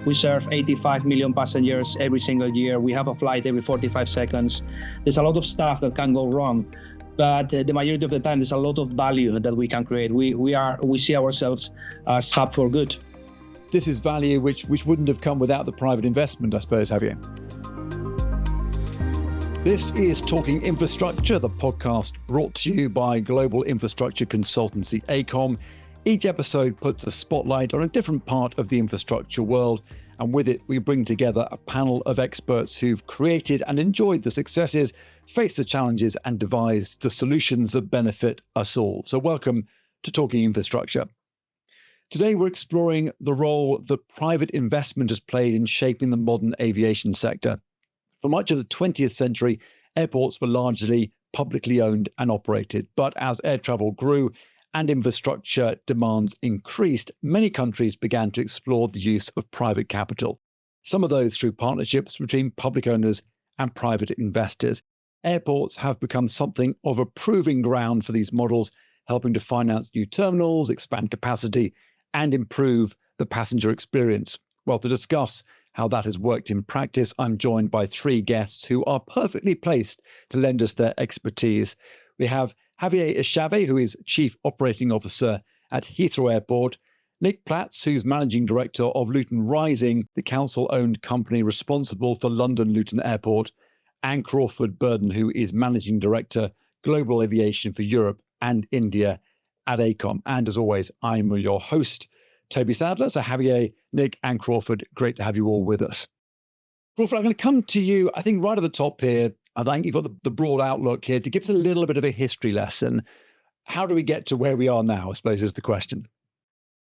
We serve 85 million passengers every single year. We have a flight every 45 seconds. There's a lot of stuff that can go wrong, but the majority of the time, there's a lot of value that we can create. We see ourselves as hub for good. This is value which wouldn't have come without the private investment, I suppose, Javier. This is Talking Infrastructure, the podcast brought to you by global infrastructure consultancy AECOM. Each episode puts a spotlight on a different part of the infrastructure world, and with it we bring together a panel of experts who've created and enjoyed the successes, faced the challenges and devised the solutions that benefit us all. So welcome to Talking Infrastructure. Today we're exploring the role that private investment has played in shaping the modern aviation sector. For much of the 20th century, airports were largely publicly owned and operated. But as air travel grew and infrastructure demands increased, many countries began to explore the use of private capital. Some of those through partnerships between public owners and private investors. Airports have become something of a proving ground for these models, helping to finance new terminals, expand capacity, and improve the passenger experience. Well, to discuss how that has worked in practice, I'm joined by three guests who are perfectly placed to lend us their expertise. We have Javier Echave, who is Chief Operating Officer at Heathrow Airport, Nick Platts, who's Managing Director of Luton Rising, the council-owned company responsible for London Luton Airport, and Crawford Burden, who is Managing Director, Global Aviation for Europe and India at AECOM. And as always, I'm your host, Toby Sadler. So Javier, Nick and Crawford, great to have you all with us. Crawford, I'm going to come to you, I think right at the top here. I think you've got the broad outlook here to give us a little bit of a history lesson. How do we get to where we are now, I suppose, is the question.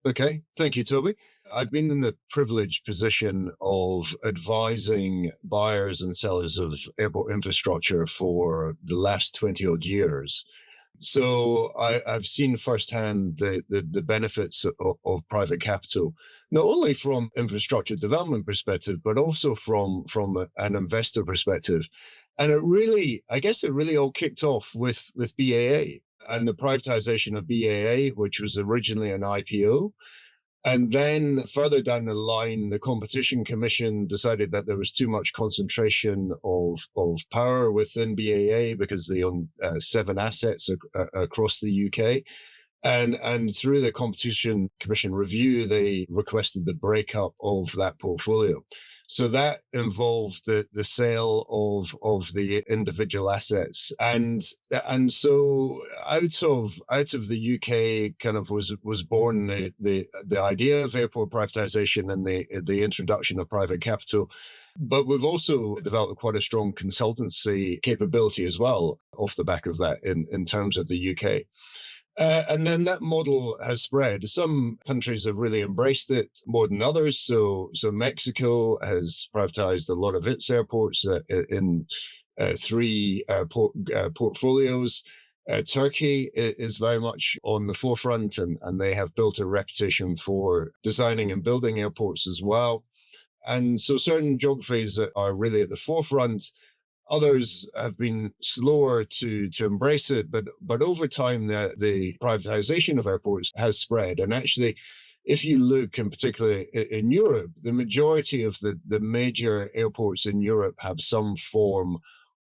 Okay, thank you, Toby. I've been in the privileged position of advising buyers and sellers of airport infrastructure for the last 20 odd years. So I've seen firsthand the benefits of private capital, not only from infrastructure development perspective, but also from an investor perspective. And I guess it really all kicked off with BAA and the privatization of BAA, which was originally an IPO. And then further down the line, the Competition Commission decided that there was too much concentration of power within BAA because they own 7 assets across the UK. And through the Competition Commission review, they requested the breakup of that portfolio. So that involved the sale of the individual assets, and so out of the UK kind of was born the idea of airport privatization and the introduction of private capital. But we've also developed quite a strong consultancy capability as well off the back of that in terms of the UK. And then that model has spread. Some countries have really embraced it more than others. So Mexico has privatized a lot of its airports in 3 portfolios. Turkey is very much on the forefront, and they have built a reputation for designing and building airports as well. And so certain geographies are really at the forefront. Others have been slower to embrace it, but over time, the privatization of airports has spread. And actually, if you look, in particular in Europe, the majority of the major airports in Europe have some form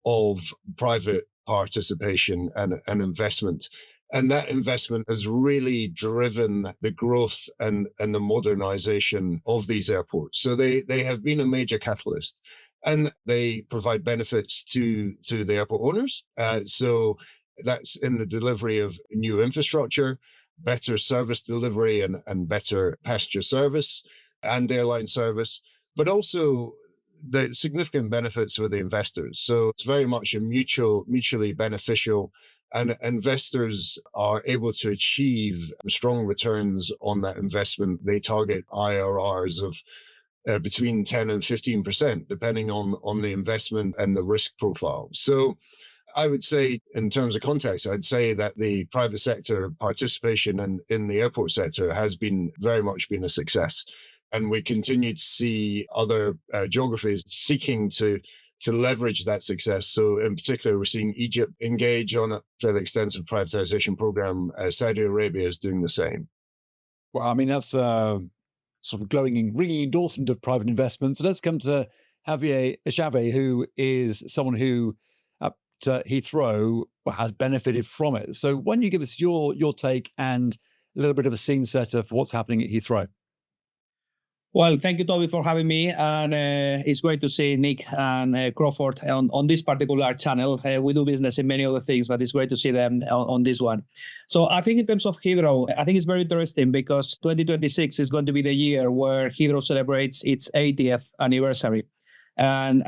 of private participation and investment. And that investment has really driven the growth and the modernization of these airports. So they have been a major catalyst. And they provide benefits to the airport owners. So that's in the delivery of new infrastructure, better service delivery and better passenger service and airline service, but also the significant benefits for the investors. So it's very much a mutually beneficial, and investors are able to achieve strong returns on that investment. They target IRRs of between 10 and 15%, depending on the investment and the risk profile. So I would say, in terms of context, I'd say that the private sector participation in the airport sector has been very much been a success. And we continue to see other geographies seeking to leverage that success. So in particular, we're seeing Egypt engage on a fairly extensive privatization program. Saudi Arabia is doing the same. Well, I mean, that's sort of glowing, ringing endorsement of private investment. So let's come to Javier Echave, who is someone who at Heathrow has benefited from it. So why don't you give us your take and a little bit of a scene setter for what's happening at Heathrow? Well, thank you, Toby, for having me. And it's great to see Nick and Crawford on this particular channel. We do business in many other things, but it's great to see them on this one. So I think in terms of Heathrow, I think it's very interesting because 2026 is going to be the year where Heathrow celebrates its 80th anniversary. And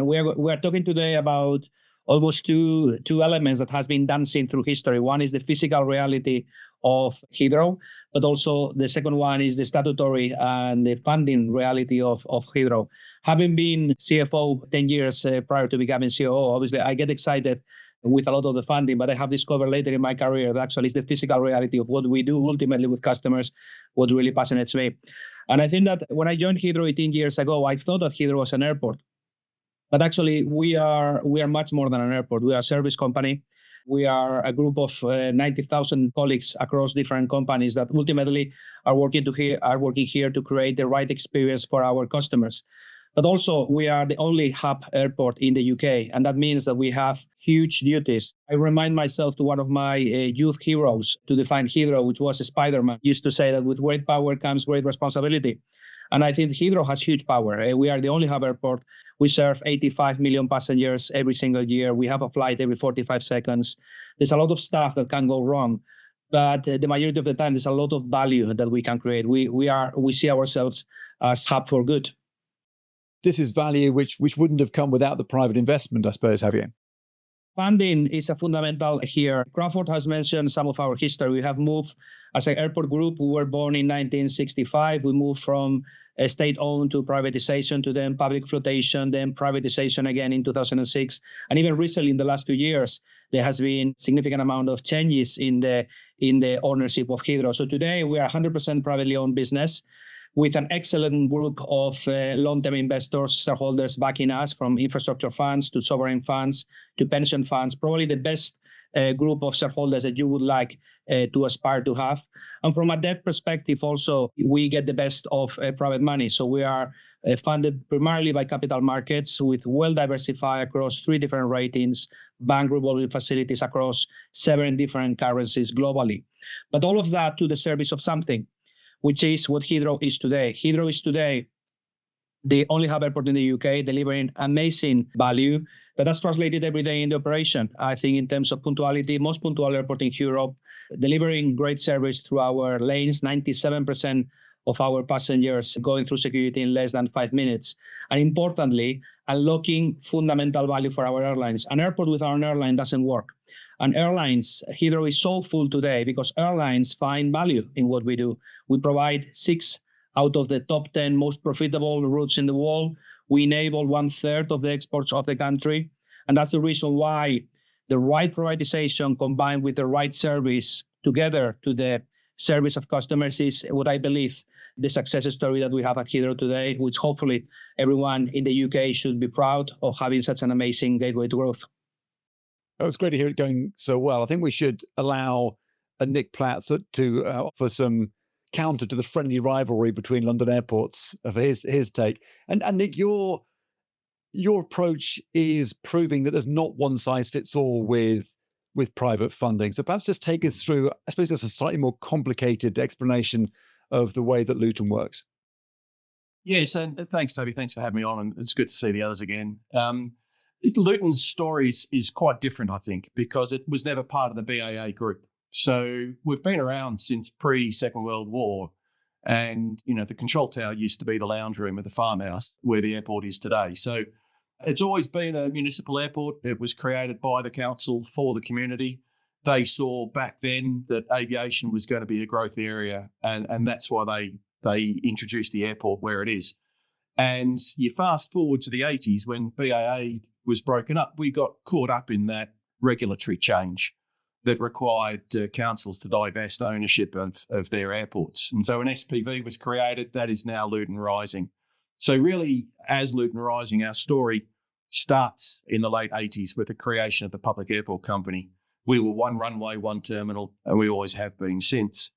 we're talking today about almost two elements that has been dancing through history. One is the physical reality of Heathrow, but also the second one is the statutory and the funding reality of Heathrow. Having been CFO 10 years prior to becoming COO, obviously I get excited with a lot of the funding, but I have discovered later in my career that actually it's the physical reality of what we do ultimately with customers, what really fascinates me. And I think that when I joined Heathrow 18 years ago, I thought that Heathrow was an airport. But actually, we are much more than an airport. We are a service company. We are a group of 90,000 colleagues across different companies that ultimately are working here to create the right experience for our customers. But also, we are the only hub airport in the UK, and that means that we have huge duties. I remind myself to one of my youth heroes to define Heathrow, which was Spider-Man, used to say that with great power comes great responsibility. And I think Heathrow has huge power. We are the only hub airport. We serve 85 million passengers every single year. We have a flight every 45 seconds. There's a lot of stuff that can go wrong, but the majority of the time, there's a lot of value that we can create. We see ourselves as hub for good. This is value which wouldn't have come without the private investment, I suppose, Javier. Funding is a fundamental here. Crawford has mentioned some of our history. We have moved as an airport group. We were born in 1965. We moved from state-owned to privatization, to then public flotation, then privatization again in 2006. And even recently, in the last 2 years, there has been significant amount of changes in the ownership of Heathrow. So today, we are 100% privately owned business, with an excellent group of long-term investors, shareholders backing us, from infrastructure funds to sovereign funds to pension funds, probably the best group of shareholders that you would like to aspire to have. And from a debt perspective also, we get the best of private money. So we are funded primarily by capital markets, with well diversified across 3 different ratings, bank revolving facilities across 7 different currencies globally. But all of that to the service of something, which is what Heathrow is today. Heathrow is today the only hub airport in the UK, delivering amazing value that has translated every day in the operation. I think in terms of punctuality, most punctual airport in Europe, delivering great service through our lanes, 97% of our passengers going through security in less than 5 minutes. And importantly, unlocking fundamental value for our airlines. An airport without an airline doesn't work. And airlines, Heathrow is so full today because airlines find value in what we do. We provide 6 out of the top 10 most profitable routes in the world. We enable 1/3 of the exports of the country. And that's the reason why the right privatization combined with the right service together to the service of customers is what I believe the success story that we have at Heathrow today, which hopefully everyone in the UK should be proud of having such an amazing gateway to growth. Oh, it's great to hear it going so well. I think we should allow Nick Platts to offer some counter to the friendly rivalry between London airports for his take. And Nick, your approach is proving that there's not one size fits all with private funding. So perhaps just take us through, I suppose there's a slightly more complicated explanation of the way that Luton works. Yes, and thanks, Toby. Thanks for having me on, and it's good to see the others again. Luton's story is quite different, I think, because it was never part of the BAA group. So we've been around since pre-Second World War, and the control tower used to be the lounge room of the farmhouse where the airport is today. So it's always been a municipal airport. It was created by the council for the community. They saw back then that aviation was going to be a growth area, and that's why they introduced the airport where it is. And you fast forward to the 80s when BAA was broken up, we got caught up in that regulatory change that required councils to divest ownership of their airports. And so an SPV was created. That is now Luton Rising. So really, as Luton Rising, our story starts in the late 80s with the creation of the Public Airport Company. We were one runway, one terminal, and we always have been since.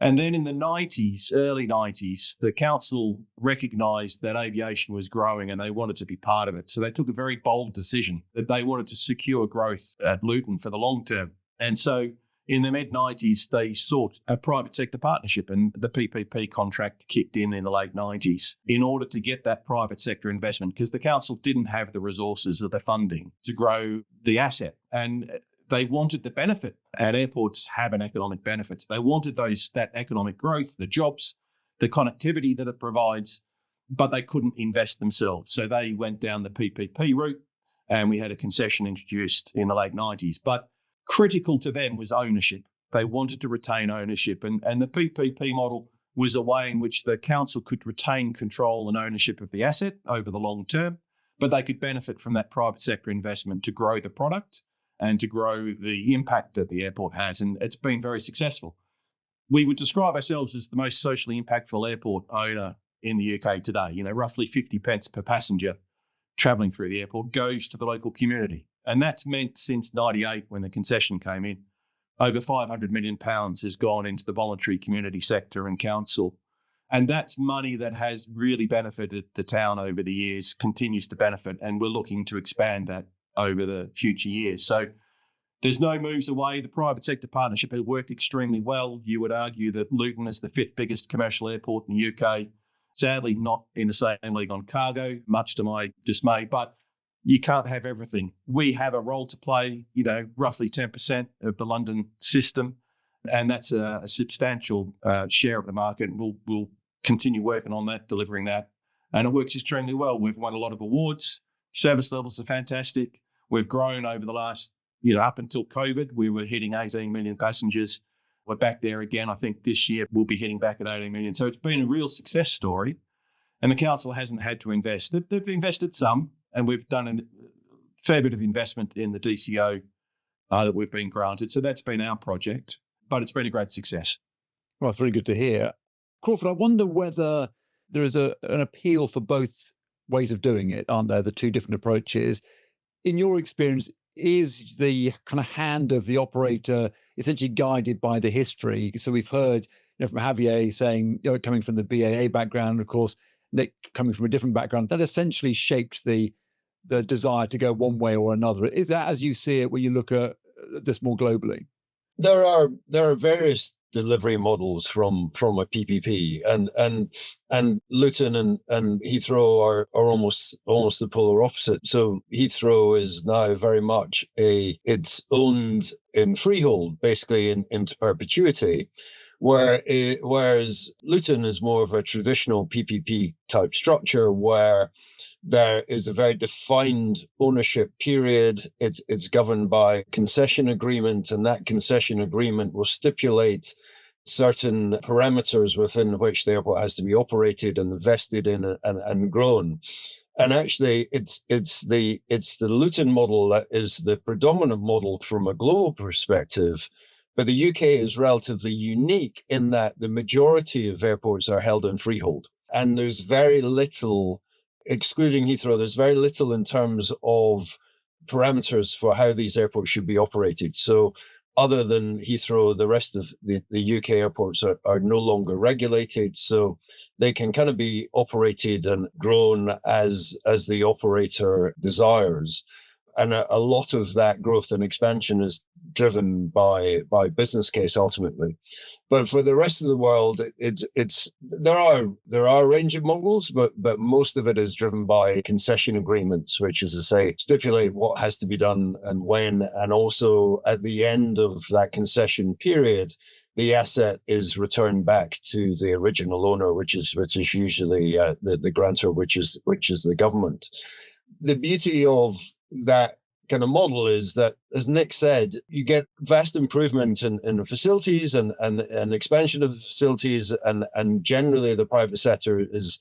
And then in the 90s, early 90s, the council recognised that aviation was growing and they wanted to be part of it. So they took a very bold decision that they wanted to secure growth at Luton for the long term. And so in the mid-90s, they sought a private sector partnership, and the PPP contract kicked in the late 90s in order to get that private sector investment, because the council didn't have the resources or the funding to grow the asset. And they wanted the benefit, and airports have an economic benefit. They wanted that economic growth, the jobs, the connectivity that it provides, but they couldn't invest themselves. So they went down the PPP route, and we had a concession introduced in the late 90s. But critical to them was ownership. They wanted to retain ownership, and the PPP model was a way in which the council could retain control and ownership of the asset over the long term, but they could benefit from that private sector investment to grow the product and to grow the impact that the airport has. And it's been very successful. We would describe ourselves as the most socially impactful airport owner in the UK today. Roughly 50 pence per passenger travelling through the airport goes to the local community. And that's meant since 98, when the concession came in, over £500 million has gone into the voluntary community sector and council. And that's money that has really benefited the town over the years, continues to benefit, and we're looking to expand that over the future years. So there's no moves away. The private sector partnership has worked extremely well. You would argue that Luton is the fifth biggest commercial airport in the UK. Sadly, not in the same league on cargo, much to my dismay, but you can't have everything. We have a role to play, roughly 10% of the London system, and that's a substantial share of the market. We'll continue working on that, delivering that, and it works extremely well. We've won a lot of awards. Service levels are fantastic. We've grown over the last, up until COVID, we were hitting 18 million passengers. We're back there again. I think this year we'll be hitting back at 18 million. So it's been a real success story. And the council hasn't had to invest. They've invested some, and we've done a fair bit of investment in the DCO that we've been granted. So that's been our project, but it's been a great success. Well, it's really good to hear. Crawford, I wonder whether there is an appeal for both ways of doing it, aren't there? The two different approaches. In your experience, is the kind of hand of the operator essentially guided by the history? So we've heard from Javier saying, coming from the BAA background, of course, Nick coming from a different background, that essentially shaped the desire to go one way or another. Is that as you see it when you look at this more globally? There are various delivery models from a PPP, and Luton and Heathrow are almost the polar opposite. So Heathrow is now very much it's owned in freehold, basically into perpetuity, whereas Luton is more of a traditional PPP type structure where there is a very defined ownership period. It's governed by concession agreement, and that concession agreement will stipulate certain parameters within which the airport has to be operated and invested in and grown. And actually, it's the Luton model that is the predominant model from a global perspective. But the UK is relatively unique in that the majority of airports are held in freehold, and there's very little, excluding Heathrow, there's very little in terms of parameters for how these airports should be operated. So other than Heathrow, the rest of the UK airports are no longer regulated, so they can kind of be operated and grown as the operator desires. And a lot of that growth and expansion is driven by business case ultimately. But for the rest of the world, there are a range of models, but most of it is driven by concession agreements, which, as I say, stipulate what has to be done and when, and also at the end of that concession period, the asset is returned back to the original owner, which is usually the grantor, which is the government. The beauty of that kind of model is that, as Nick said, you get vast improvement in facilities and expansion of the facilities, and generally the private sector is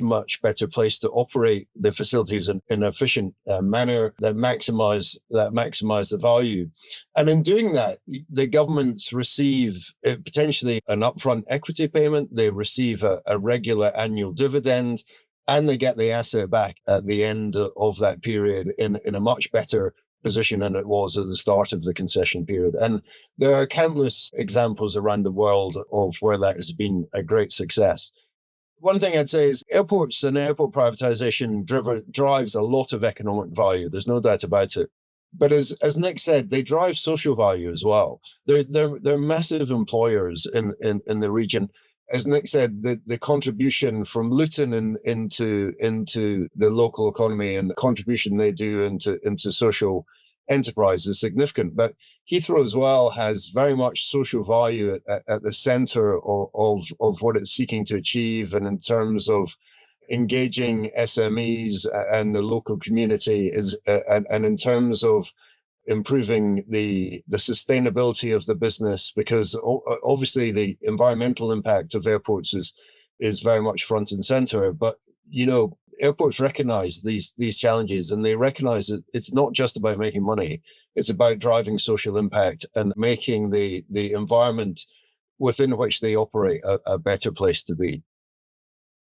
much better placed to operate the facilities in an efficient manner that maximize the value. And in doing that, the governments receive potentially an upfront equity payment. They receive a regular annual dividend, and they get the asset back at the end of that period in a much better position than it was at the start of the concession period. And there are countless examples around the world of where that has been a great success. One thing I'd say is airports and airport privatization drives a lot of economic value. There's no doubt about it. But as Nick said, they drive social value as well. They're massive employers in the region. As Nick said, the contribution from Luton into the local economy and the contribution they do into social enterprise is significant. But Heathrow as well has very much social value at the center of what it's seeking to achieve, and in terms of engaging SMEs and the local community and in terms of improving the sustainability of the business, because obviously the environmental impact of airports is very much front and center. But airports recognize these challenges, and they recognize that it's not just about making money. It's about driving social impact and making the environment within which they operate a better place to be.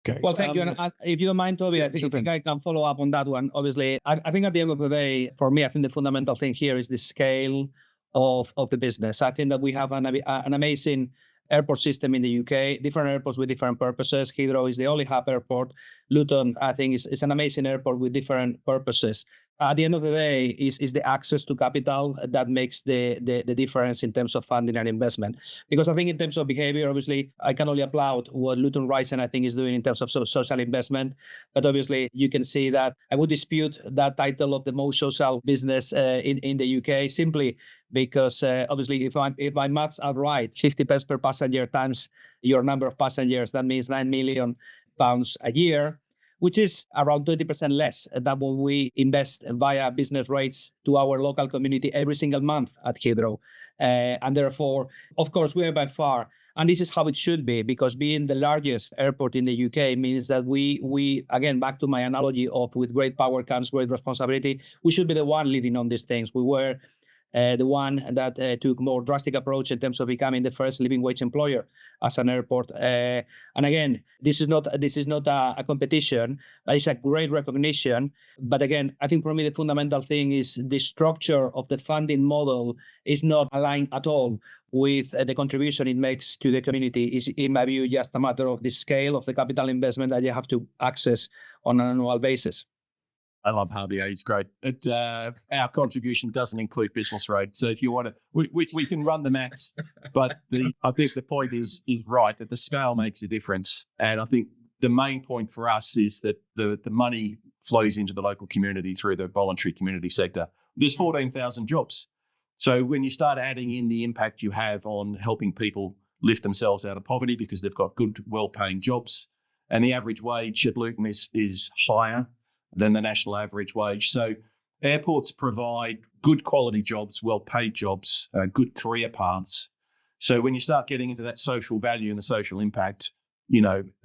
Okay. Well, thank you. And if you don't mind, Toby, I think I can follow up on that one. Obviously, I think at the end of the day, for me, I think the fundamental thing here is the scale of the business. I think that we have an amazing airport system in the UK, different airports with different purposes. Heathrow is the only hub airport. Luton, I think, is an amazing airport with different purposes. At the end of the day, is the access to capital that makes the difference in terms of funding and investment. Because I think in terms of behavior, obviously, I can only applaud what Luton Rising, I think, is doing in terms of social investment. But obviously, you can see that I would dispute that title of the most social business in the UK, simply because obviously, if my maths are right, 50 pence per passenger times your number of passengers, that means £9 million a year, which is around 20% less than what we invest via business rates to our local community every single month at Heathrow. And therefore, of course, we are by far, and this is how it should be, because being the largest airport in the UK means that we again, back to my analogy of with great power comes great responsibility, we should be the one leading on these things. We were the one that took more drastic approach in terms of becoming the first living wage employer as an airport. And again, this is not a competition, but it's a great recognition. But again, I think for me the fundamental thing is the structure of the funding model is not aligned at all with the contribution it makes to the community. Is, in my view, just a matter of the scale of the capital investment that you have to access on an annual basis. I love Javier. He's great. Our contribution doesn't include business rates. So if you want to, we can run the maths, but I think the point is right, that the scale makes a difference. And I think the main point for us is that the money flows into the local community through the voluntary community sector. There's 14,000 jobs. So when you start adding in the impact you have on helping people lift themselves out of poverty because they've got good, well-paying jobs, and the average wage at Luton is higher than the national average wage. So airports provide good quality jobs, well-paid jobs, good career paths. So when you start getting into that social value and the social impact,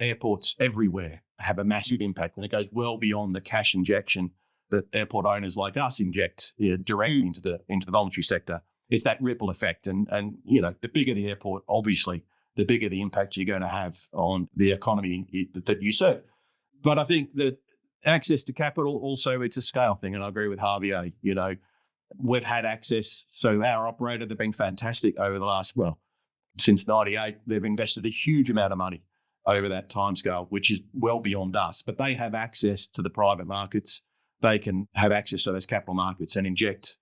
airports everywhere have a massive impact, and it goes well beyond the cash injection that airport owners like us inject directly into the voluntary sector. It's that ripple effect, and the bigger the airport, obviously, the bigger the impact you're going to have on the economy that you serve. But I think that access to capital, also, it's a scale thing, and I agree with Javier. We've had access, so our operator, they've been fantastic over the last, since 98, they've invested a huge amount of money over that timescale, which is well beyond us. But they have access to the private markets. They can have access to those capital markets and inject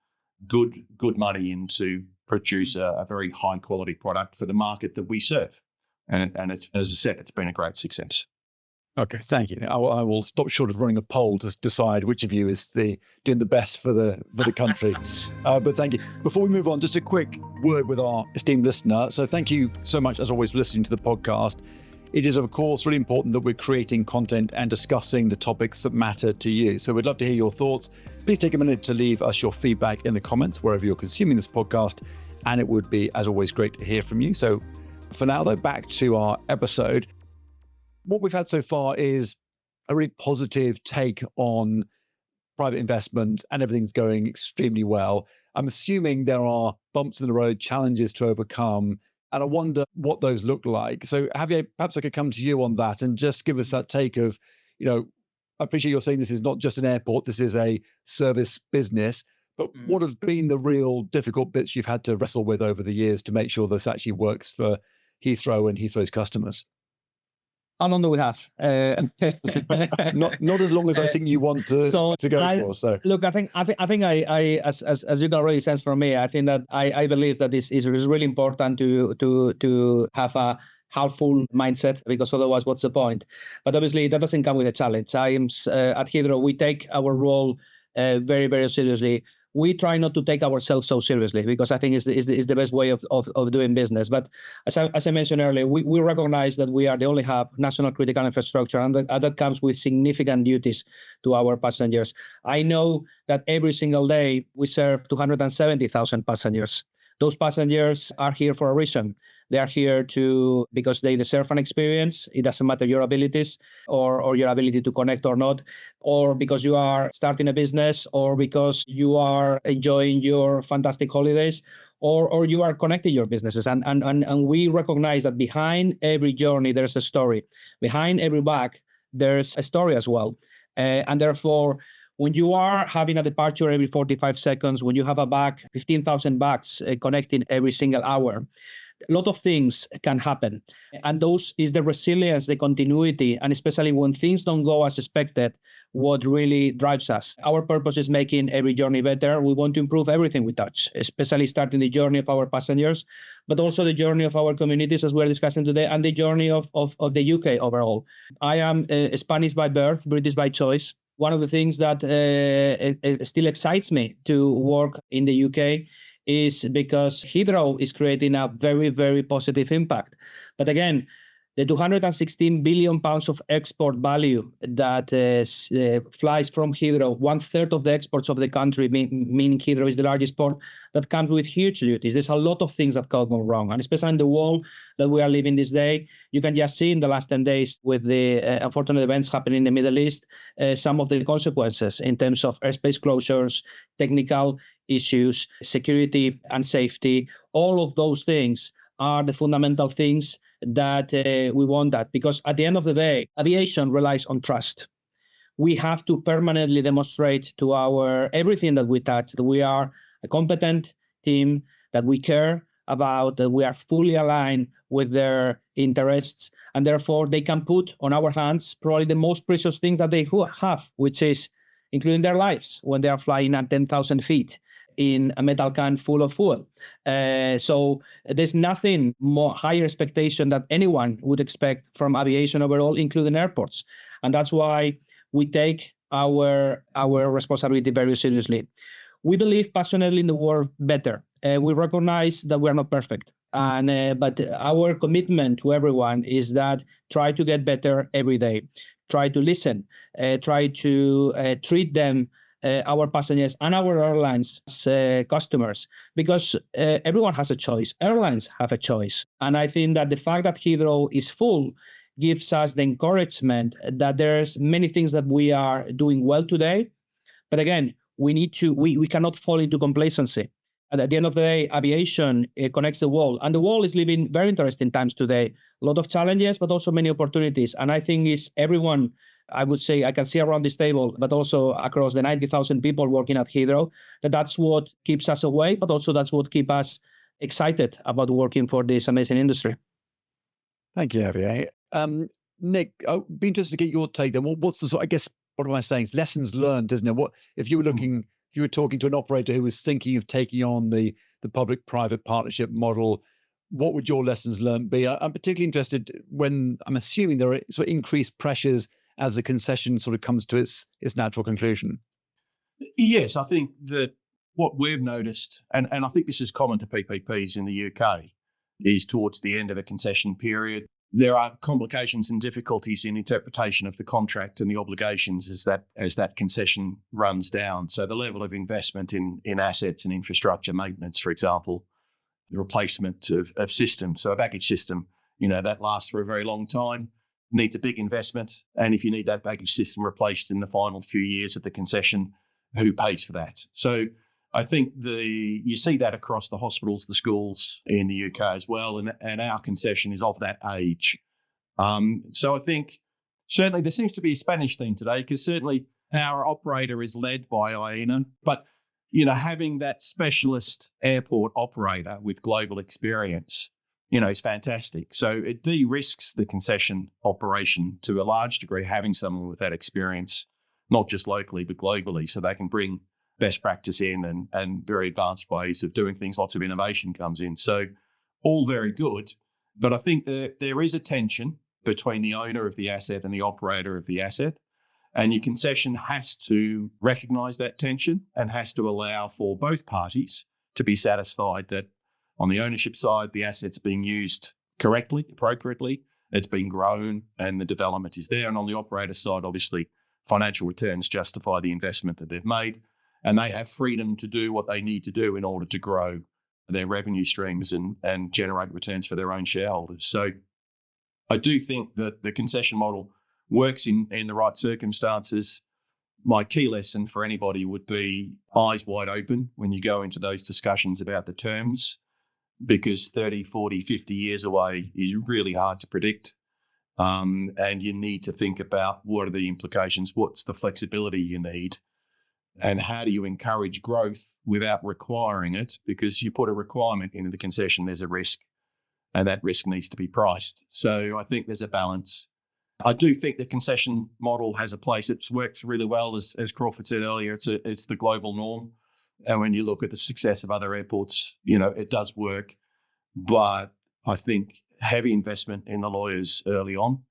good money in to produce a very high quality product for the market that we serve. And it's, as I said, it's been a great success. Okay, thank you. I will stop short of running a poll to decide which of you is doing the best for the country. But thank you. Before we move on, just a quick word with our esteemed listener. So thank you so much, as always, for listening to the podcast. It is, of course, really important that we're creating content and discussing the topics that matter to you. So we'd love to hear your thoughts. Please take a minute to leave us your feedback in the comments wherever you're consuming this podcast. And it would be, as always, great to hear from you. So for now, though, back to our episode. What we've had so far is a really positive take on private investment, and everything's going extremely well. I'm assuming there are bumps in the road, challenges to overcome, and I wonder what those look like. So Javier, perhaps I could come to you on that and just give us that take of, I appreciate you're saying this is not just an airport, this is a service business, But what have been the real difficult bits you've had to wrestle with over the years to make sure this actually works for Heathrow and Heathrow's customers? How long do we have? Not as long as I think you want to go for. So look, I think as you can already sense from me, I think that I believe that this is really important to have a helpful mindset, because otherwise, what's the point? But obviously, that doesn't come with a challenge. I am at Heathrow. We take our role very, very seriously. We try not to take ourselves so seriously, because I think is the best way of doing business. But as I mentioned earlier, we recognize that we are the only hub, national critical infrastructure, and that comes with significant duties to our passengers. I know that every single day we serve 270,000 passengers. Those passengers are here for a reason. They are here because they deserve an experience. It doesn't matter your abilities or your ability to connect or not, or because you are starting a business, or because you are enjoying your fantastic holidays, or you are connecting your businesses. And we recognize that behind every journey, there's a story. Behind every bag, there's a story as well. And therefore, when you are having a departure every 45 seconds, when you have a bag, 15,000 bags connecting every single hour, a lot of things can happen. And those is the resilience, the continuity, and especially when things don't go as expected, what really drives us. Our purpose is making every journey better. We want to improve everything we touch, especially starting the journey of our passengers, but also the journey of our communities, as we're discussing today, and the journey of the UK overall. I am Spanish by birth, British by choice. One of the things that still excites me to work in the UK is because Heathrow is creating a very, very positive impact. But again, the 216 billion pounds of export value that flies from Heathrow, 1/3 of the exports of the country, meaning Heathrow is the largest port, that comes with huge duties. There's a lot of things that can go wrong, and especially in the world that we are living this day. You can just see in the last 10 days with the unfortunate events happening in the Middle East, some of the consequences in terms of airspace closures, technical issues, security and safety. All of those things are the fundamental things that we want that, because at the end of the day, aviation relies on trust. We have to permanently demonstrate to everything that we touch that we are a competent team, that we care about, that we are fully aligned with their interests, and therefore they can put on our hands probably the most precious things that they have, which is including their lives when they are flying at 10,000 feet in a metal can full of fuel. So there's nothing more higher expectation that anyone would expect from aviation overall, including airports. And that's why we take our responsibility very seriously. We believe passionately in the word better. We recognize that we are not perfect. But our commitment to everyone is that try to get better every day. Try to listen. Try to treat them, our passengers and our airlines, as customers, because everyone has a choice. Airlines have a choice. And I think that the fact that Heathrow is full gives us the encouragement that there's many things that we are doing well today. But again, we cannot fall into complacency. And at the end of the day, aviation connects the world. And the world is living very interesting times today. A lot of challenges, but also many opportunities. And I think it's everyone, I would say, I can see around this table, but also across the 90,000 people working at Heathrow, that's what keeps us awake, but also that's what keeps us excited about working for this amazing industry. Thank you, Javier. Nick, I'd be interested to get your take then. What's the sort, I guess, what am I saying? It's lessons learned, isn't it? What if you were talking to an operator who was thinking of taking on the public-private partnership model, what would your lessons learned be? I'm particularly interested when I'm assuming there are sort of increased pressures as the concession sort of comes to its natural conclusion. Yes, I think that what we've noticed, and I think this is common to PPPs in the UK, is towards the end of a concession period, there are complications and difficulties in interpretation of the contract and the obligations as that concession runs down. So the level of investment in assets and infrastructure maintenance, for example, the replacement of systems. So a baggage system, that lasts for a very long time, needs a big investment. And if you need that baggage system replaced in the final few years of the concession, who pays for that? So I think you see that across the hospitals, the schools in the UK as well, and our concession is of that age. So I think certainly there seems to be a Spanish theme today, because certainly our operator is led by AENA, but having that specialist airport operator with global experience, is fantastic. So it de-risks the concession operation to a large degree, having someone with that experience, not just locally, but globally, so they can bring best practice in and very advanced ways of doing things. Lots of innovation comes in. So all very good. But I think that there is a tension between the owner of the asset and the operator of the asset. And your concession has to recognise that tension and has to allow for both parties to be satisfied that on the ownership side, the asset's being used correctly, appropriately, it's been grown and the development is there. And on the operator side, obviously, financial returns justify the investment that they've made, and they have freedom to do what they need to do in order to grow their revenue streams and generate returns for their own shareholders. So I do think that the concession model works in the right circumstances. My key lesson for anybody would be eyes wide open when you go into those discussions about the terms, because 30, 40, 50 years away is really hard to predict. And you need to think about what are the implications, what's the flexibility you need, and how do you encourage growth without requiring it? Because you put a requirement into the concession, there's a risk, and that risk needs to be priced. So I think there's a balance. I do think the concession model has a place. It works really well, as Crawford said earlier. It's the global norm. And when you look at the success of other airports, it does work. But I think heavy investment in the lawyers early on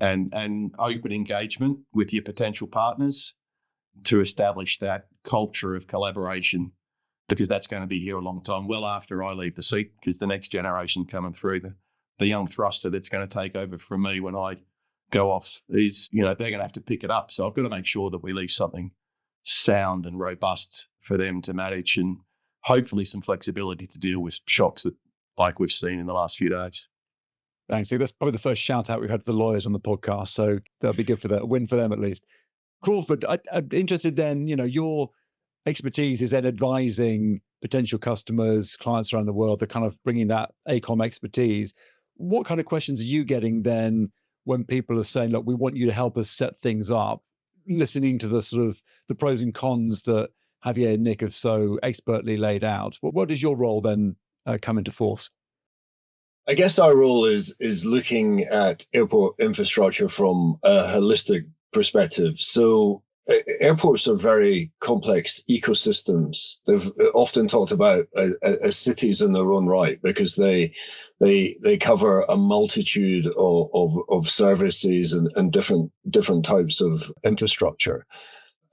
and open engagement with your potential partners to establish that culture of collaboration, because that's going to be here a long time, well after I leave the seat, because the next generation coming through, the young thruster that's going to take over from me when I go off is, they're going to have to pick it up. So I've got to make sure that we leave something sound and robust for them to manage, and hopefully some flexibility to deal with shocks that, like we've seen in the last few days. Thanks. That's probably the first shout out we've had to the lawyers on the podcast. So that'll be good for that, a win for them at least. Crawford, I'm interested then, your expertise is then advising potential customers, clients around the world, they're kind of bringing that AECOM expertise. What kind of questions are you getting then when people are saying, look, we want you to help us set things up, listening to the sort of the pros and cons that Javier and Nick have so expertly laid out? What does your role then come into force? I guess our role is looking at airport infrastructure from a holistic perspective. So airports are very complex ecosystems. They've often talked about as cities in their own right, because they cover a multitude of services and different types of infrastructure.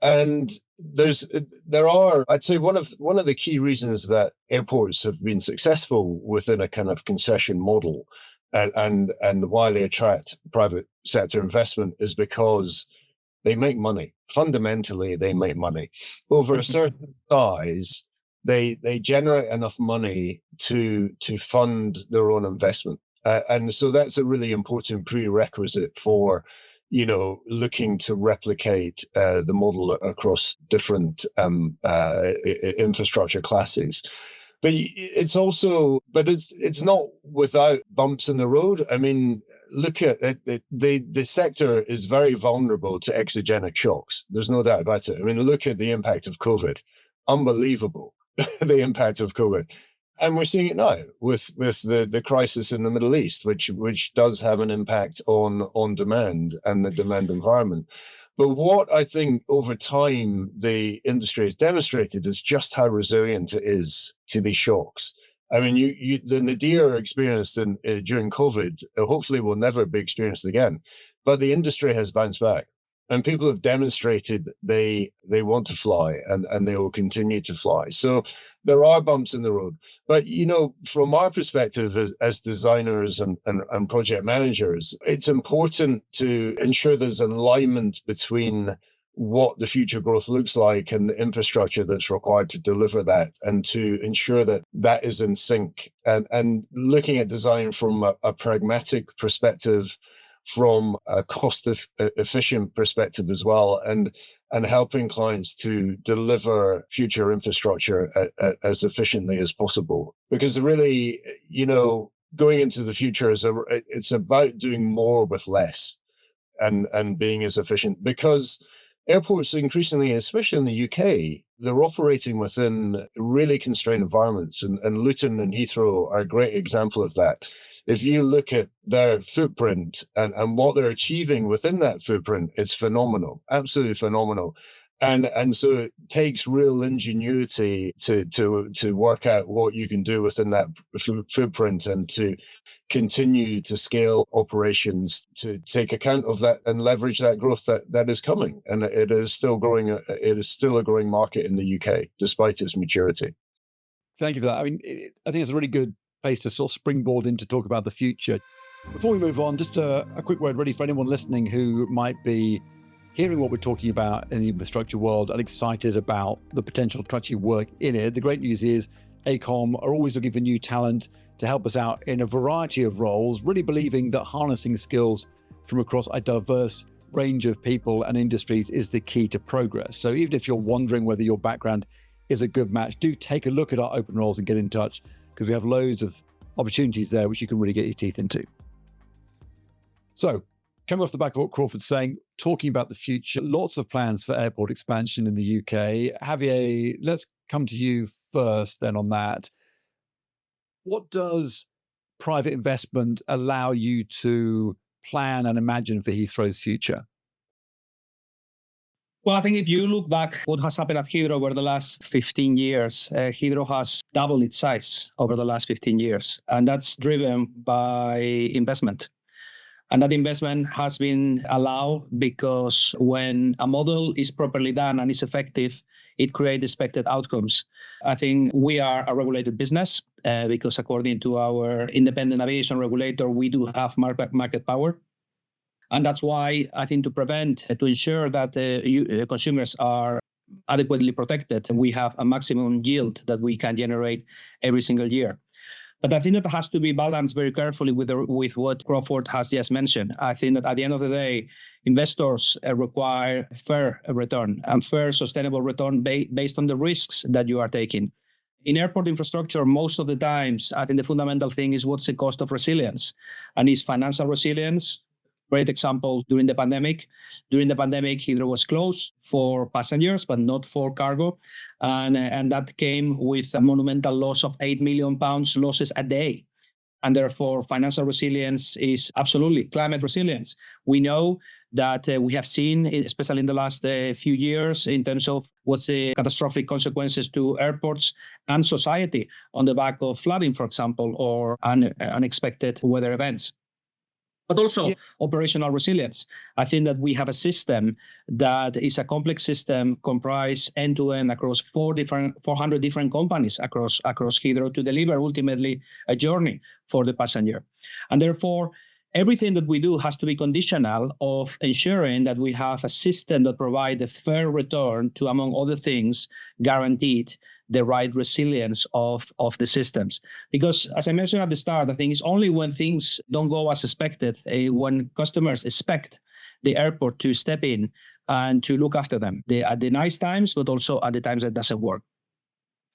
And there are, I'd say, one of the key reasons that airports have been successful within a kind of concession model and why they attract private sector investment is because they make money. Fundamentally, they make money. Over a certain size, they generate enough money to fund their own investment. And so that's a really important prerequisite for looking to replicate the model across different infrastructure classes. But it's not without bumps in the road. I mean, look at it. The sector is very vulnerable to exogenic shocks. There's no doubt about it. I mean, look at the impact of COVID. Unbelievable, the impact of COVID. And we're seeing it now with the crisis in the Middle East, which does have an impact on demand and the demand environment. But what I think over time the industry has demonstrated is just how resilient it is to these shocks. I mean, the nadir experienced during COVID hopefully will never be experienced again. But the industry has bounced back. And people have demonstrated they want to fly and they will continue to fly. So there are bumps in the road. But, from our perspective as designers and project managers, it's important to ensure there's an alignment between what the future growth looks like and the infrastructure that's required to deliver that, and to ensure that that is in sync. And looking at design from a pragmatic perspective, from a cost-efficient perspective as well, and helping clients to deliver future infrastructure as efficiently as possible. Because really, going into the future it's about doing more with less, and being as efficient. Because airports increasingly, especially in the UK, they're operating within really constrained environments, and Luton and Heathrow are a great example of that. If you look at their footprint and what they're achieving within that footprint, it's phenomenal, absolutely phenomenal. And so it takes real ingenuity to work out what you can do within that footprint and to continue to scale operations to take account of that and leverage that growth that is coming. And it is still growing. It is still a growing market in the UK, despite its maturity. Thank you for that. I mean, I think it's a really good place to sort of springboard in to talk about the future. Before we move on, just a quick word really for anyone listening who might be hearing what we're talking about in the infrastructure world and excited about the potential to actually work in it. The great news is AECOM are always looking for new talent to help us out in a variety of roles, really believing that harnessing skills from across a diverse range of people and industries is the key to progress. So even if you're wondering whether your background is a good match, do take a look at our open roles and get in touch, because we have loads of opportunities there which you can really get your teeth into. So coming off the back of what Crawford's saying, talking about the future, lots of plans for airport expansion in the UK. Javier, let's come to you first then on that. What does private investment allow you to plan and imagine for Heathrow's future? Well, I think if you look back what has happened at Heathrow over the last 15 years, Heathrow has doubled its size over the last 15 years, and that's driven by investment. And that investment has been allowed because when a model is properly done and is effective, it creates expected outcomes. I think we are a regulated business because according to our independent aviation regulator, we do have market power. And that's why I think to ensure that consumers are adequately protected, we have a maximum yield that we can generate every single year. But I think that has to be balanced very carefully with what Crawford has just mentioned. I think that at the end of the day, investors require fair return and fair sustainable return based on the risks that you are taking. In airport infrastructure, most of the times, I think the fundamental thing is what's the cost of resilience, and is financial resilience. Great example during the pandemic. During the pandemic, Heathrow was closed for passengers, but not for cargo. And that came with a monumental loss of £8 million losses a day. And therefore, financial resilience is absolutely climate resilience. We know that we have seen, especially in the last few years, in terms of what's the catastrophic consequences to airports and society on the back of flooding, for example, or unexpected weather events. But also operational resilience. I think that we have a system that is a complex system comprised end-to-end across 400 different companies across Heathrow to deliver ultimately a journey for the passenger. And therefore, everything that we do has to be conditional of ensuring that we have a system that provides a fair return to, among other things, guaranteed the right resilience of the systems. Because as I mentioned at the start, I think it's only when things don't go as expected, when customers expect the airport to step in and to look after them at the nice times, but also at the times that doesn't work.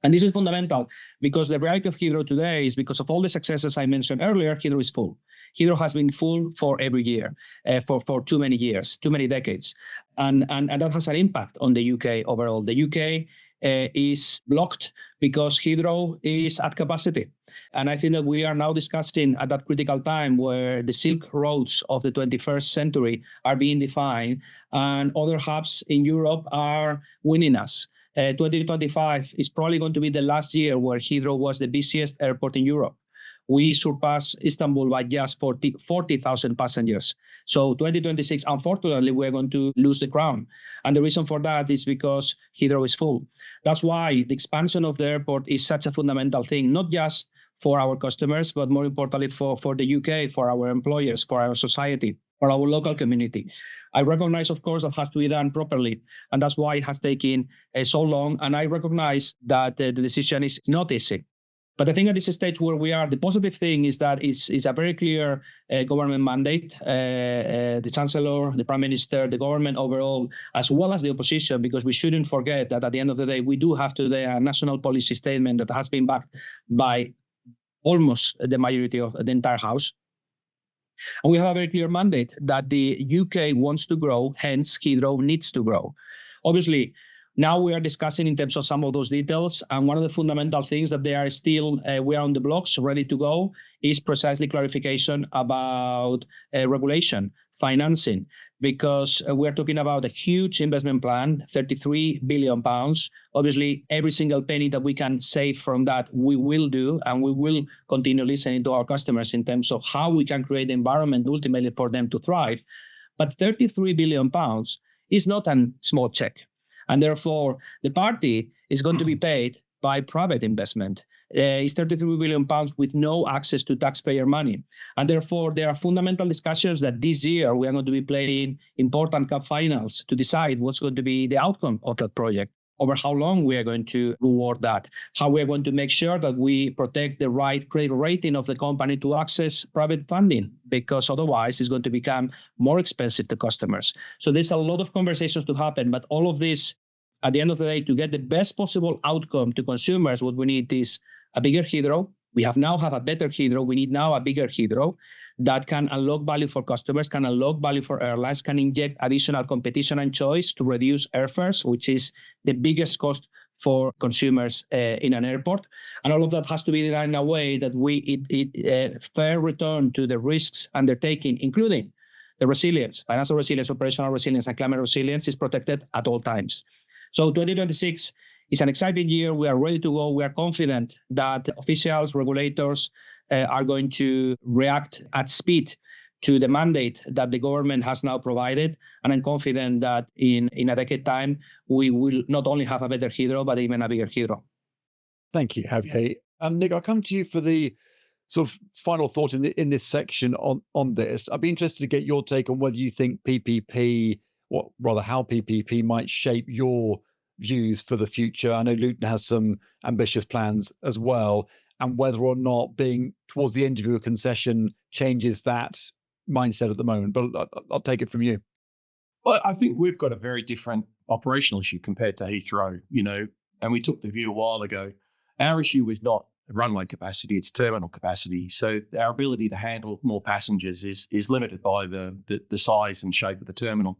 And this is fundamental because the reality of Heathrow today is because of all the successes I mentioned earlier, Heathrow is full. Heathrow has been full for every year, for too many years, too many decades. And that has an impact on the UK overall. The UK is blocked because Heathrow is at capacity. And I think that we are now discussing at that critical time where the Silk Roads of the 21st century are being defined and other hubs in Europe are winning us. 2025 is probably going to be the last year where Heathrow was the busiest airport in Europe. We surpassed Istanbul by just 40,000 passengers. So 2026, unfortunately, we're going to lose the crown. And the reason for that is because Heathrow is full. That's why the expansion of the airport is such a fundamental thing, not just for our customers, but more importantly for the UK, for our employers, for our society, for our local community. I recognize, of course, that has to be done properly, and that's why it has taken so long. And I recognize that the decision is not easy. But I think at this stage where we are, the positive thing is that it's a very clear government mandate. The Chancellor, the Prime Minister, the government overall, as well as the opposition, because we shouldn't forget that at the end of the day, we do have today a national policy statement that has been backed by almost the majority of the entire House. And we have a very clear mandate that the UK wants to grow, hence Heathrow needs to grow. Obviously, now we are discussing in terms of some of those details, and one of the fundamental things that they are still, we are on the blocks, ready to go, is precisely clarification about regulation, financing, because we are talking about a huge investment plan, £33 billion. Obviously, every single penny that we can save from that, we will do, and we will continue listening to our customers in terms of how we can create the environment ultimately for them to thrive. But £33 billion is not a small check. And therefore, the party is going to be paid by private investment. It's £33 billion with no access to taxpayer money. And therefore, there are fundamental discussions that this year we are going to be playing important cup finals to decide what's going to be the outcome of that project, over how long we are going to reward that, how we are going to make sure that we protect the right credit rating of the company to access private funding, because otherwise it's going to become more expensive to customers. So there's a lot of conversations to happen, but all of this, at the end of the day, to get the best possible outcome to consumers, what we need is a bigger Heathrow. We now have a better Heathrow. We need now a bigger Heathrow that can unlock value for customers, can unlock value for airlines, can inject additional competition and choice to reduce airfares, which is the biggest cost for consumers in an airport. And all of that has to be done in a way that fair return to the risks undertaken, including the resilience, financial resilience, operational resilience, and climate resilience is protected at all times. So 2026 is an exciting year. We are ready to go. We are confident that officials, regulators are going to react at speed to the mandate that the government has now provided. And I'm confident that in a decade time, we will not only have a better Heathrow, but even a bigger Heathrow. Thank you, Javier. Nick, I'll come to you for the sort of final thought in this section on this. I'd be interested to get your take on whether you think PPP, or rather how PPP might shape your views for the future. I know Luton has some ambitious plans as well, and whether or not being towards the end of your concession changes that mindset at the moment. But I'll take it from you. Well, I think we've got a very different operational issue compared to Heathrow, and we took the view a while ago. Our issue is not runway capacity, it's terminal capacity. So our ability to handle more passengers is limited by the size and shape of the terminal.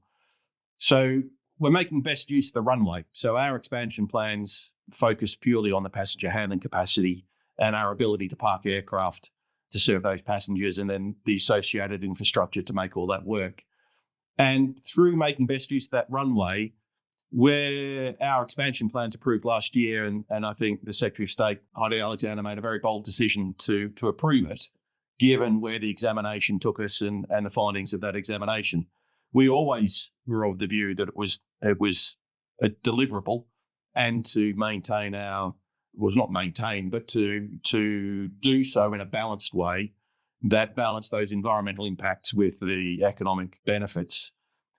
So we're making best use of the runway. So our expansion plans focus purely on the passenger handling capacity and our ability to park aircraft to serve those passengers, and then the associated infrastructure to make all that work. And through making best use of that runway, where our expansion plans approved last year, and I think the Secretary of State, Heidi Alexander, made a very bold decision to approve it, given where the examination took us and the findings of that examination. We always were of the view that it was a deliverable, and to maintain but to do so in a balanced way that balanced those environmental impacts with the economic benefits.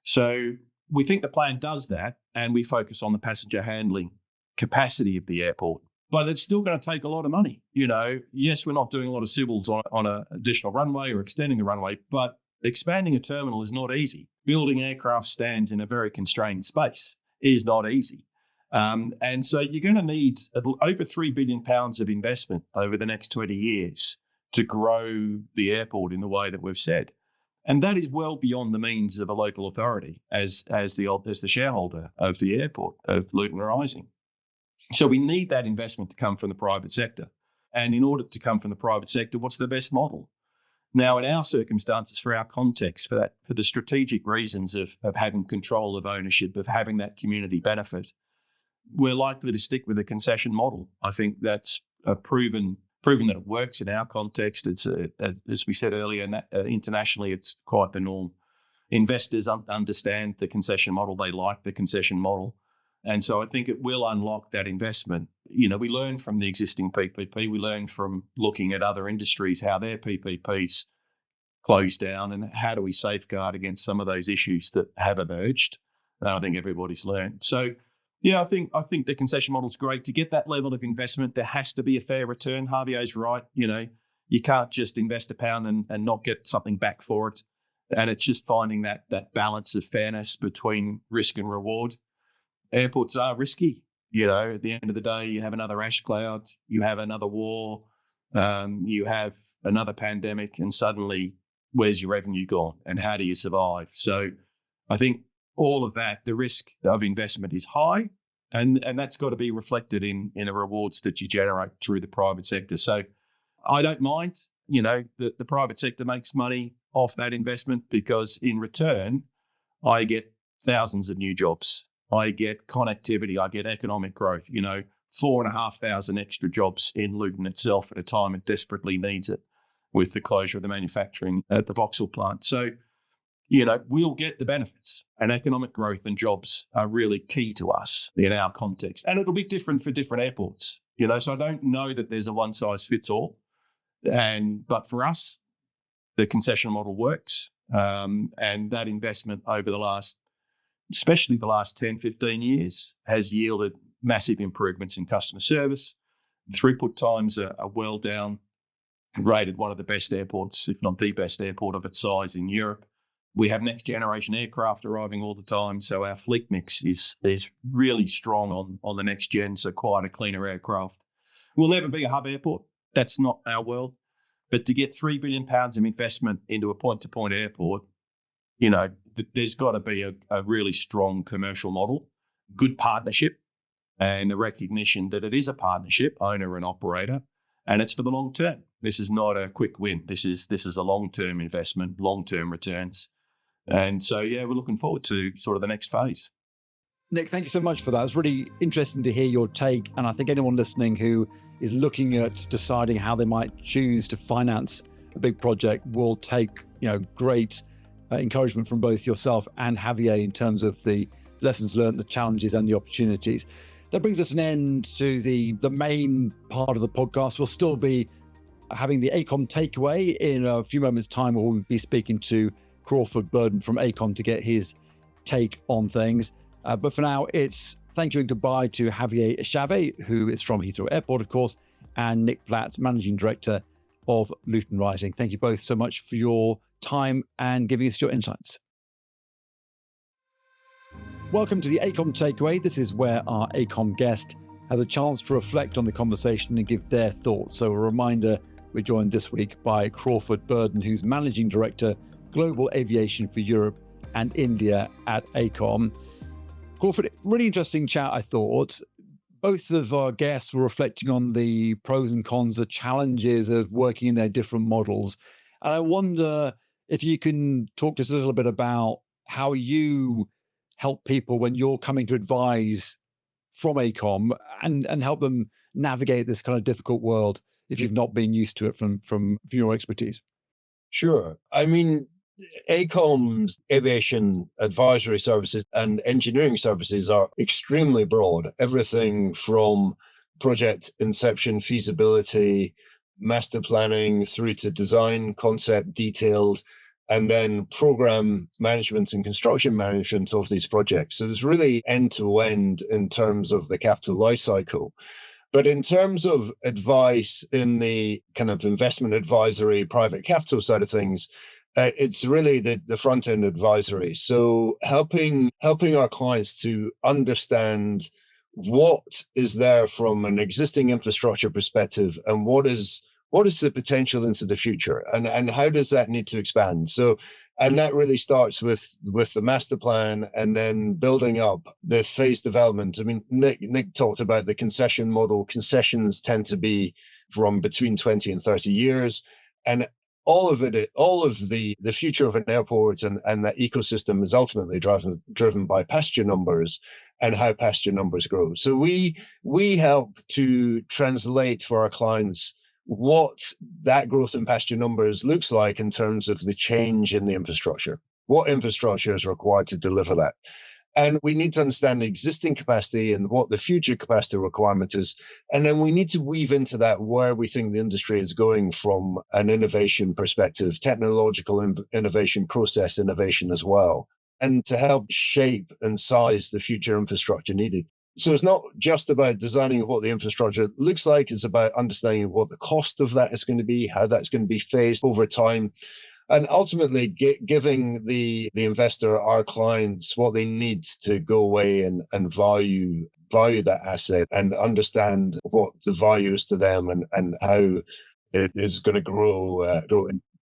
So we think the plan does that, and we focus on the passenger handling capacity of the airport. But it's still going to take a lot of money. Yes, we're not doing a lot of civils on an additional runway or extending the runway, but expanding a terminal is not easy. Building aircraft stands in a very constrained space is not easy. And so you're going to need over £3 billion of investment over the next 20 years to grow the airport in the way that we've said. And that is well beyond the means of a local authority as the shareholder of the airport, of Luton Rising. So we need that investment to come from the private sector. And in order to come from the private sector, what's the best model? Now, in our circumstances, for our context, for the strategic reasons of having control of ownership, of having that community benefit, we're likely to stick with the concession model. I think that's proven that it works in our context. It's as we said earlier, internationally, it's quite the norm. Investors understand the concession model. They like the concession model. And so I think it will unlock that investment. We learn from the existing PPP. We learn from looking at other industries, how their PPPs close down, and how do we safeguard against some of those issues that have emerged. And I think everybody's learned. So, yeah, I think the concession model is great. To get that level of investment, there has to be a fair return. Javier's right. You can't just invest £1 and not get something back for it. And it's just finding that balance of fairness between risk and reward. Airports are risky. At the end of the day, you have another ash cloud, you have another war, you have another pandemic, and suddenly where's your revenue gone and how do you survive? So I think all of that, the risk of investment is high, and that's got to be reflected in the rewards that you generate through the private sector. So I don't mind, the private sector makes money off that investment, because in return, I get thousands of new jobs. I get connectivity. I get economic growth. 4,500 extra jobs in Luton itself at a time it desperately needs it, with the closure of the manufacturing at the Vauxhall plant. So, we'll get the benefits, and economic growth and jobs are really key to us in our context. And it'll be different for different airports, so I don't know that there's a one size fits all. But for us, the concession model works. And that investment over especially the last 10, 15 years, has yielded massive improvements in customer service. Throughput times are well down, rated one of the best airports, if not the best airport of its size in Europe. We have next generation aircraft arriving all the time, so our fleet mix is really strong on the next gen, so quite a cleaner aircraft. We'll never be a hub airport. That's not our world. But to get £3 billion of investment into a point-to-point airport, there's got to be a really strong commercial model, good partnership, and a recognition that it is a partnership, owner and operator, and it's for the long term. This is not a quick win. This is a long-term investment, long-term returns. And so, we're looking forward to sort of the next phase. Nick, thank you so much for that. It's really interesting to hear your take. And I think anyone listening who is looking at deciding how they might choose to finance a big project will take, great encouragement from both yourself and Javier in terms of the lessons learned, the challenges and the opportunities. That brings us an end to the main part of the podcast. We'll still be having the AECOM takeaway in a few moments' time, where we'll be speaking to Crawford Burden from AECOM to get his take on things. But for now, it's thank you and goodbye to Javier Echave, who is from Heathrow Airport, of course, and Nick Platts, Managing Director of Luton Rising. Thank you both so much for your time and giving us your insights. Welcome to the AECOM Takeaway. This is where our AECOM guest has a chance to reflect on the conversation and give their thoughts. So a reminder, we're joined this week by Crawford Burden, who's Managing Director, Global Aviation for Europe and India at AECOM. Crawford, really interesting chat, I thought. Both of our guests were reflecting on the pros and cons, the challenges of working in their different models. And I wonder if you can talk to us a little bit about how you help people when you're coming to advise from AECOM and help them navigate this kind of difficult world if you've not been used to it from your expertise. Sure. I mean, AECOM's aviation advisory services and engineering services are extremely broad. Everything from project inception, feasibility, master planning, through to design, concept, detailed, and then program management and construction management of these projects. So there's really end-to-end in terms of the capital life cycle. But in terms of advice in the kind of investment advisory, private capital side of things, it's really the front end advisory. So helping our clients to understand what is there from an existing infrastructure perspective and what is the potential into the future, and how does that need to expand? So, and that really starts with the master plan and then building up the phase development. I mean, Nick talked about the concession model. Concessions tend to be from between 20 and 30 years. And all of the future of an airport and that ecosystem is ultimately driven by passenger numbers and how passenger numbers grow. So we help to translate for our clients what that growth in passenger numbers looks like in terms of the change in the infrastructure. What infrastructure is required to deliver that? And we need to understand the existing capacity and what the future capacity requirement is. And then we need to weave into that where we think the industry is going from an innovation perspective, technological innovation, process innovation as well, and to help shape and size the future infrastructure needed. So it's not just about designing what the infrastructure looks like. It's about understanding what the cost of that is going to be, how that's going to be phased over time, and ultimately giving the investor, our clients, what they need to go away and value that asset and understand what the value is to them and how it is going to grow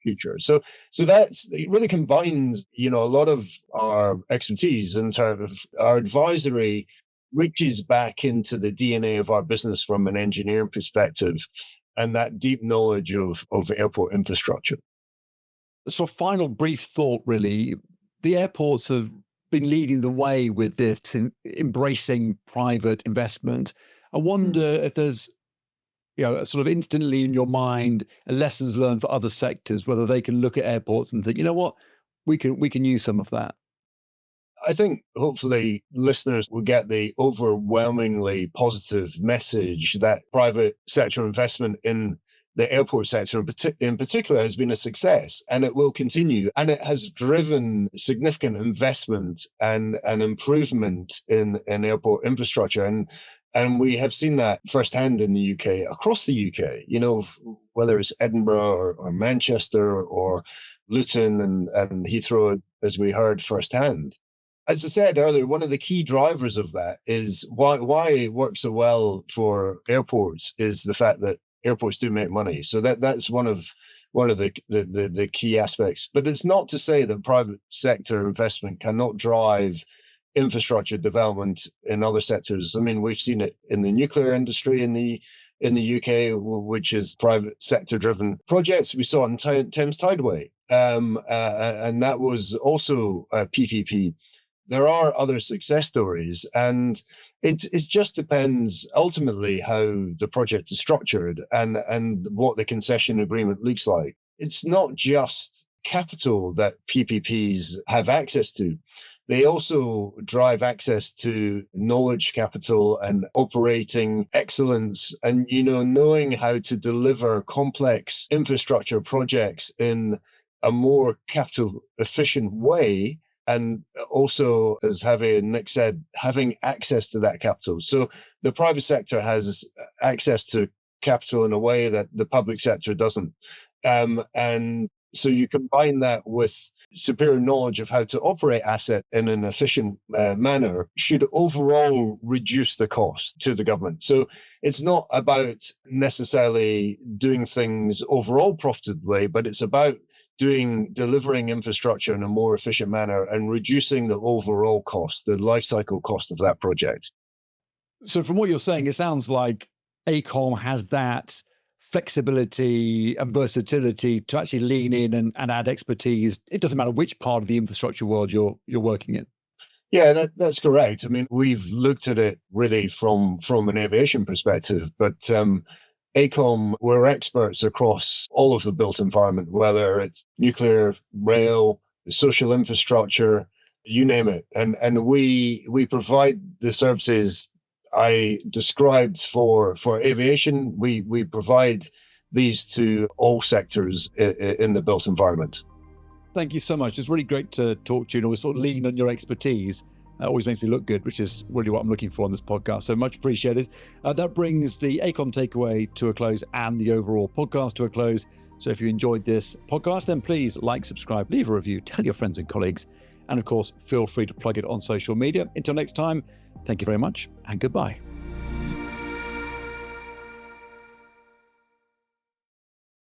future. So it really combines, a lot of our expertise in terms of our advisory reaches back into the DNA of our business from an engineering perspective and that deep knowledge of airport infrastructure. So final brief thought, really. The airports have been leading the way with this, embracing private investment. I wonder if there's, sort of instantly in your mind, lessons learned for other sectors, whether they can look at airports and think, you know what, we can use some of that. I think hopefully listeners will get the overwhelmingly positive message that private sector investment in the airport sector in particular has been a success, and it will continue. And it has driven significant investment and an improvement in airport infrastructure. And we have seen that firsthand in the UK, across the UK, whether it's Edinburgh or Manchester or Luton and Heathrow, as we heard firsthand. As I said earlier, one of the key drivers of that is why it works so well for airports is the fact that airports do make money. So that's one of the key aspects. But it's not to say that private sector investment cannot drive infrastructure development in other sectors. I mean, we've seen it in the nuclear industry in the UK, which is private sector driven projects. We saw it in Thames Tideway, and that was also a PPP. There are other success stories, and it just depends ultimately how the project is structured and what the concession agreement looks like. It's not just capital that PPPs have access to. They also drive access to knowledge capital and operating excellence and, knowing how to deliver complex infrastructure projects in a more capital efficient way. And also, as Javier and Nick said, having access to that capital. So the private sector has access to capital in a way that the public sector doesn't. And so you combine that with superior knowledge of how to operate asset in an efficient manner should overall reduce the cost to the government. So it's not about necessarily doing things overall profitably, but it's about delivering infrastructure in a more efficient manner and reducing the overall cost, the life cycle cost of that project. So from what you're saying, it sounds like AECOM has that flexibility and versatility to actually lean in and add expertise. It doesn't matter which part of the infrastructure world you're working in. Yeah, that's correct. I mean, we've looked at it really from an aviation perspective, but AECOM, we're experts across all of the built environment, whether it's nuclear, rail, social infrastructure, you name it. And we provide the services I described for aviation. We provide these to all sectors in the built environment. Thank you so much. It's really great to talk to you and always sort of lean on your expertise. That always makes me look good, which is really what I'm looking for on this podcast. So much appreciated. That brings the AECOM takeaway to a close and the overall podcast to a close. So if you enjoyed this podcast, then please like, subscribe, leave a review, tell your friends and colleagues. And of course, feel free to plug it on social media. Until next time, thank you very much and goodbye.